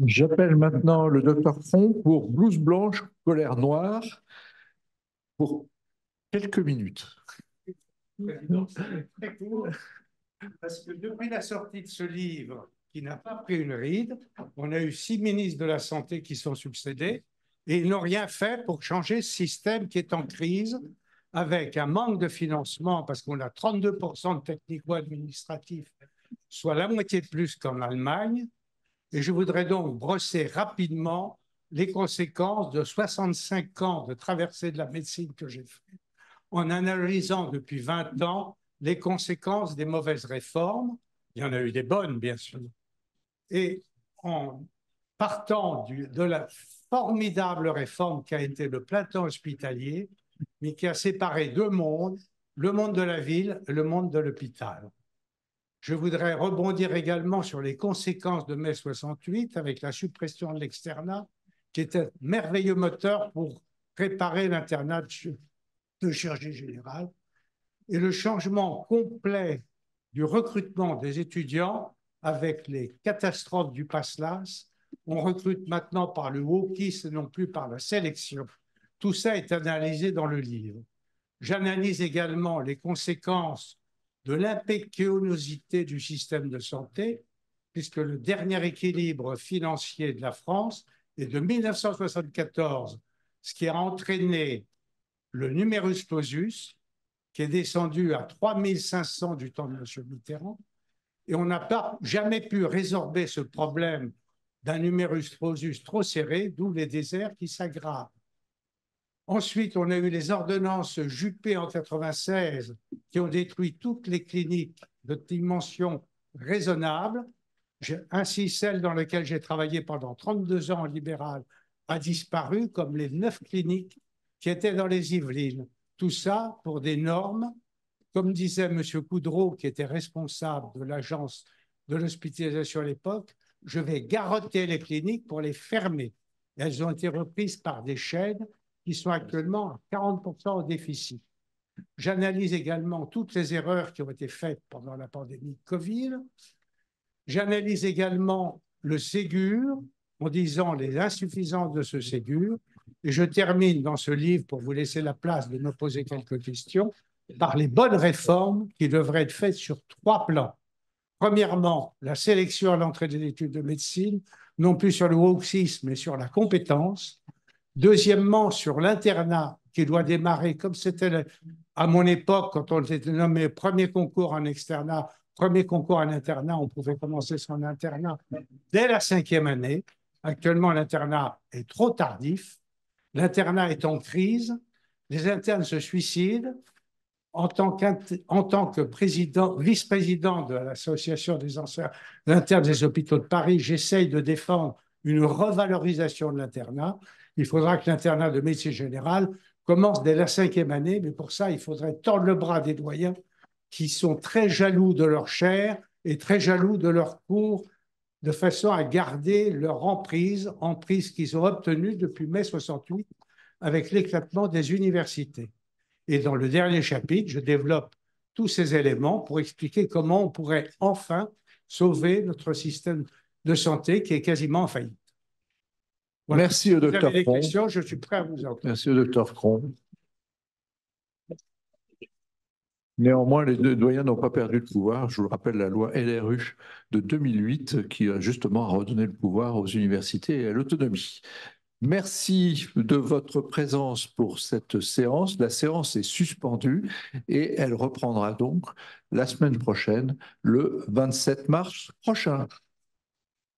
J'appelle maintenant le docteur Fron pour blouse blanche, colère noire, pour quelques minutes. Président, c'est très court, parce que depuis la sortie de ce livre, qui n'a pas pris une ride, on a eu 6 ministres de la Santé qui sont succédés, et ils n'ont rien fait pour changer ce système qui est en crise, avec un manque de financement, parce qu'on a 32% de technico-administratifs, soit la moitié de plus qu'en Allemagne. Et je voudrais donc brosser rapidement les conséquences de 65 ans de traversée de la médecine que j'ai fait, en analysant depuis 20 ans les conséquences des mauvaises réformes. Il y en a eu des bonnes, bien sûr. Et en partant de la formidable réforme qui a été le plein temps hospitalier, mais qui a séparé deux mondes, le monde de la ville et le monde de l'hôpital. Je voudrais rebondir également sur les conséquences de mai 68 avec la suppression de l'externat, qui était un merveilleux moteur pour préparer l'internat de chirurgie générale, et le changement complet du recrutement des étudiants avec les catastrophes du PASLAS. On recrute maintenant par le wokisme et non plus par la sélection. Tout ça est analysé dans le livre. J'analyse également les conséquences de l'impétuosité du système de santé, puisque le dernier équilibre financier de la France est de 1974, ce qui a entraîné le numerus clausus, qui est descendu à 3500 du temps de M. Mitterrand, et on n'a pas jamais pu résorber ce problème d'un numerus clausus trop serré, d'où les déserts qui s'aggravent. Ensuite, on a eu les ordonnances Juppé en 1996 qui ont détruit toutes les cliniques de dimension raisonnable. Ainsi, celle dans laquelle j'ai travaillé pendant 32 ans en libéral a disparu, comme les 9 cliniques qui étaient dans les Yvelines. Tout ça pour des normes, comme disait M. Coudreau, qui était responsable de l'agence de l'hospitalisation à l'époque, je vais garrotter les cliniques pour les fermer. Et elles ont été reprises par des chaînes qui sont actuellement à 40% au déficit. J'analyse également toutes les erreurs qui ont été faites pendant la pandémie de Covid. J'analyse également le Ségur en disant les insuffisances de ce Ségur. Et je termine dans ce livre, pour vous laisser la place de me poser quelques questions, par les bonnes réformes qui devraient être faites sur 3 plans. Premièrement, la sélection à l'entrée des études de médecine, non plus sur le wokisme, mais sur la compétence. Deuxièmement, sur l'internat qui doit démarrer, comme c'était à mon époque, quand on était nommé premier concours en externat, premier concours en internat, on pouvait commencer son internat dès la 5e année. Actuellement, l'internat est trop tardif. L'internat est en crise. Les internes se suicident. En tant que vice-président de l'Association des internes des hôpitaux de Paris, j'essaye de défendre une revalorisation de l'internat. Il faudra que l'internat de médecine générale commence dès la 5e année, mais pour ça, il faudrait tordre le bras des doyens qui sont très jaloux de leur chair et très jaloux de leur cours, de façon à garder leur emprise qu'ils ont obtenue depuis mai 68 avec l'éclatement des universités. Et dans le dernier chapitre, je développe tous ces éléments pour expliquer comment on pourrait enfin sauver notre système de santé qui est quasiment en faillite. Voilà. Merci au docteur Fron. Si vous avez des questions, je suis prêt à vous entendre. Merci au docteur Fron. Néanmoins, les deux doyens n'ont pas perdu le pouvoir. Je vous rappelle la loi LRU de 2008 qui a justement redonné le pouvoir aux universités et à l'autonomie. Merci de votre présence pour cette séance. La séance est suspendue et elle reprendra donc la semaine prochaine, le 27 mars prochain.